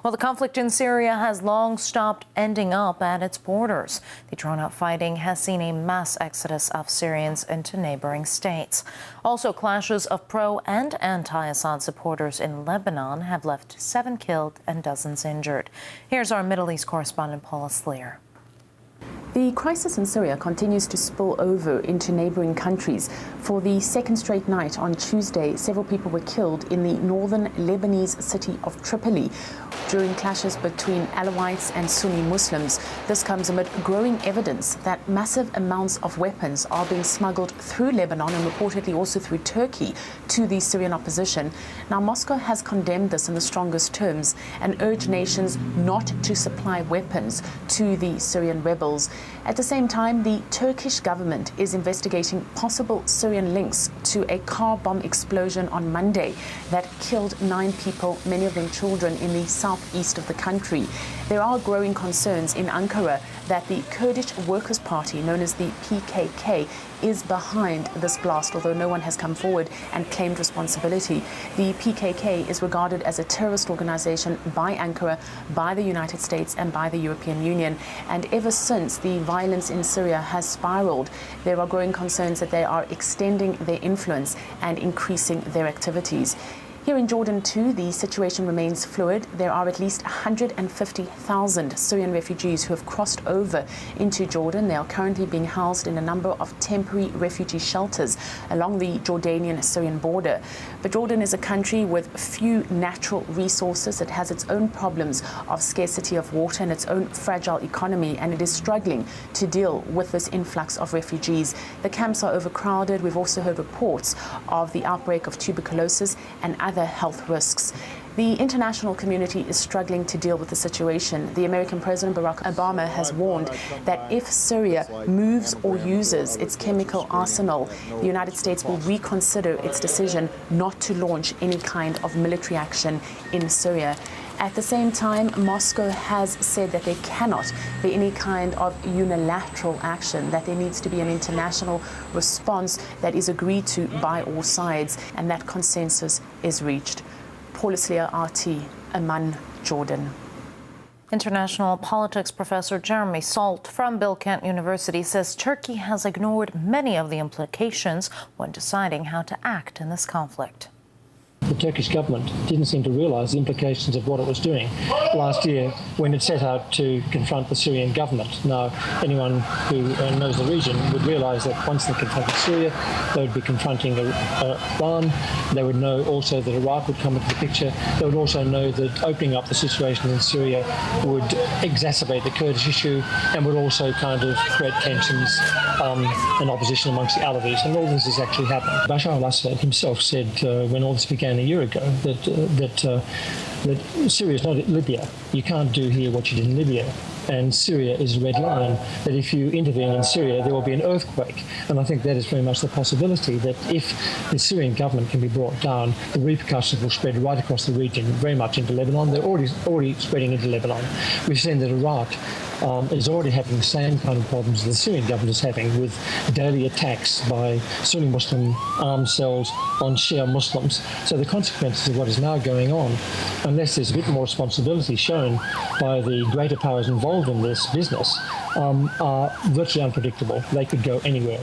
Well, the conflict in Syria has long stopped ending up at its borders. The drawn-out fighting has seen a mass exodus of Syrians into neighbouring states. Also, clashes of pro- and anti-Assad supporters in Lebanon have left 7 killed and dozens injured. Here's our Middle East correspondent Paula Sleer. The crisis in Syria continues to spill over into neighbouring countries. For the second straight night on Tuesday, several people were killed in the northern Lebanese city of Tripoli during clashes between Alawites and Sunni Muslims. This comes amid growing evidence that massive amounts of weapons are being smuggled through Lebanon and reportedly also through Turkey to the Syrian opposition. Now, Moscow has condemned this in the strongest terms and urged nations not to supply weapons to the Syrian rebels. At the same time, the Turkish government is investigating possible Syrian links to a car bomb explosion on Monday that killed 9 people, many of them children, in the southeast of the country. There are growing concerns in Ankara that the Kurdish Workers' Party, known as the PKK, is behind this blast, although no one has come forward and claimed responsibility. The PKK is regarded as a terrorist organization by Ankara, by the United States and by the European Union. And ever since the violence in Syria has spiraled, there are growing concerns that they are extending their influence and increasing their activities. Here in Jordan, too, the situation remains fluid. There are at least 150,000 Syrian refugees who have crossed over into Jordan. They are currently being housed in a number of temporary refugee shelters along the Jordanian-Syrian border. But Jordan is a country with few natural resources. It has its own problems of scarcity of water and its own fragile economy, and it is struggling to deal with this influx of refugees. The camps are overcrowded. We've also heard reports of the outbreak of tuberculosis and other health risks. The international community is struggling to deal with the situation. The American President Barack Obama has warned that if Syria moves or uses its chemical arsenal, the United States will reconsider its decision not to launch any kind of military action in Syria. At the same time, Moscow has said that there cannot be any kind of unilateral action, that there needs to be an international response that is agreed to by all sides, and that consensus is reached. Paula Sleer, RT, Amman, Jordan. International politics professor Jeremy Salt from Bilkent University says Turkey has ignored many of the implications when deciding how to act in this conflict. The Turkish government didn't seem to realise the implications of what it was doing last year when it set out to confront the Syrian government. Now, anyone who knows the region would realise that once they confronted Syria, they would be confronting Iran. They would know also that Iraq would come into the picture. They would also know that opening up the situation in Syria would exacerbate the Kurdish issue and would also kind of create tensions and opposition amongst the Alawites. And all this has actually happened. Bashar al-Assad himself said when all this began a year ago that Syria is not Libya. You can't do here what you did in Libya. And Syria is a red line, that if you intervene in Syria, there will be an earthquake. And I think that is very much the possibility that if the Syrian government can be brought down, the repercussions will spread right across the region, very much into Lebanon. They're already spreading into Lebanon. We've seen that Iraq is already having the same kind of problems the Syrian government is having, with daily attacks by Sunni Muslim armed cells on Shia Muslims. So the consequences of what is now going on, unless there's a bit more responsibility shown by the greater powers involved in this business, are virtually unpredictable. They could go anywhere.